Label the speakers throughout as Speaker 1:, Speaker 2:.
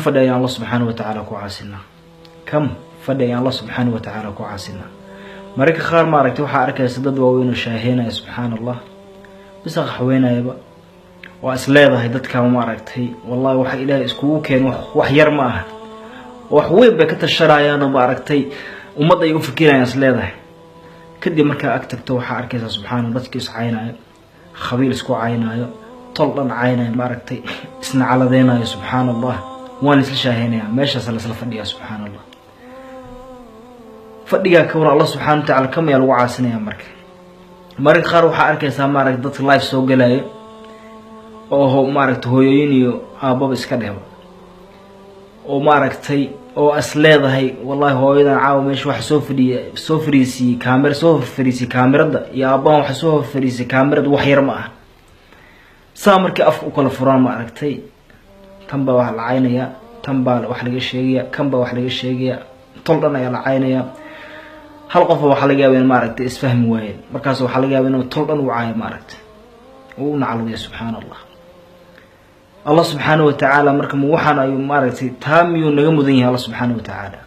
Speaker 1: فدى الله سبحانه وتعالى كوعاسنا كم فدى الله سبحانه وتعالى كوعاسنا مريك خار ما ركتي وحا أركي سدد ووين شاهينا سبحان الله بس أخوينا يبا وأسلابه هيدتك وما ركتي والله وحا إلهي اسكوه كان وحير معه وحويب بكت الشرايان وما ركتي ومضى يفكينا يا أسلابه كدي مركا أكتبت وحا أركي سبحان الله بس عينا خبيل اسكو عينا طلنا عينا ما ركتي اسنا على دينا يا سبحان الله وانا سلشاهينا ماشي سلسل فدي سبحان الله فديها كور الله سبحانه وتعالى كم يلو عاسنا يا مرك خار وحا أركيسا مارك دت لايف سو غلاي oo ho maaragtay hooyooyin iyo aababa iska dheebo oo maaragtay oo asleedahay wallahi hooyadan caaw meesh wax soo fariisi kaamirada iyo aabban wax soo fariisi kaamirada wax yar ma ah saamarkii afku kala furaan maaragtay tanba wax la caynaya tanba wax laga sheegaya kanba wax laga sheegaya toldhan ayaa la caynaya hal qof waxa laga yaabaa in maaragtay isfahmi waayeen markaas waxa laga yaabaa in toldhan uu caayo maaragtay uu nacalay subhanallah الله سبحانه وتعالى مركم وحنا يمارس تامي ونجمدني الله سبحانه وتعالى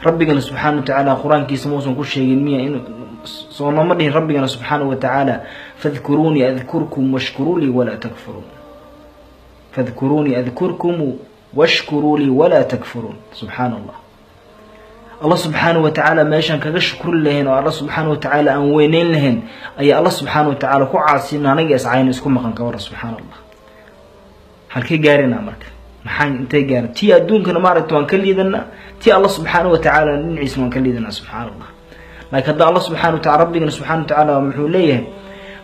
Speaker 1: ربنا سبحانه وتعالى قرآن كيس موسم كل شيء مية إنه صونا مدين ربنا سبحانه وتعالى فاذكروني أذكركم واشكروا لي ولا تكفرون فاذكروني أذكركم واشكروا لي ولا تكفرون سبحان الله الله سبحانه وتعالى ما يشان كشكر لهن الله سبحانه وتعالى أن وينين لهن أي الله سبحانه وتعالى كعاسين نجس عين اسكم مكان كورة سبحان الله halkii gaarina marka maxaan intay gaar tii adduunkana maaragto aan ka liidana tii Allah subhanahu wa ta'ala ninciis waan ka liidana subhanallah laakiin hadda Allah subhanahu wa ta'ala rabbigana subhanahu wa ta'ala wuxuu leeyahay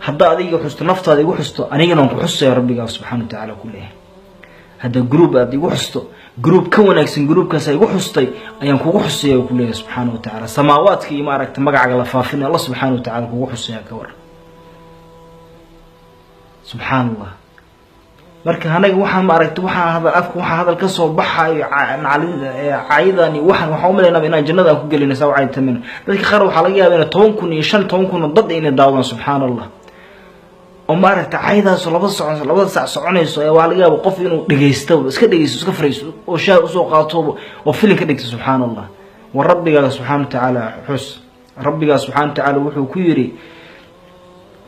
Speaker 1: hadda adiga xusto naftaada igu xusto anigana waan ku xusayaa rabbiga subhanahu wa ta'ala ku leeyahay hadda group aad igu xusto group ka wanaagsan groupkaas ay igu xustay ayaan kugu xusayaa ku leeyahay subhanahu wa ta'ala samaawaadka iyo maaragta magacaaga la faafin Allah subhanahu wa ta'ala kugu xusayaa ka war subhanallah marka anaga waxaan ma aragtay waxaan hadal ka soo baxay caayidani waxaan u maleynaa inaan jannada ku galino soo caaytamin dadka qaar waxa laga yaabaa in 10,000 iyo 15,000 dad inay daawaan subhanallah oo ma aragtay caayidaas laba saac soconayso ee waxa laga yaabaa qof inuu dhageysto iska fariisto oo shaa u soo qaato oo filim ka dhigto subhanallah wa rabbiga subhanahu wa ta'ala xus rabbiga subhanahu wa ta'ala wuxuu ku yiri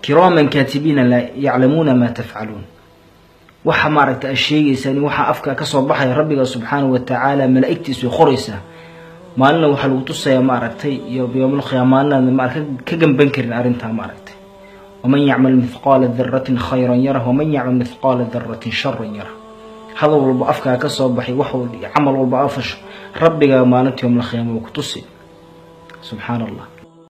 Speaker 1: kiraman katibina la ya'lamuna ma taf'alun waxa maaragtay asheegaysani waxa afka ka soo baxay rabbiga subhanahu wa ta'ala malaa'iktiisu qoraysa maalna waxa lagu tusaya maaragtay iyo yawmul qiyaamana maaragtay ka gamban karin arinta maaragtay waman ya'mal mithqala dharratin khayran yarahu waman ya'mal mithqala dharratin sharran yarahu hada walba afka ka soo baxay waxa amal walba afasho rabbiga maalintii yawmul qiyaamada ku tusi subhanallah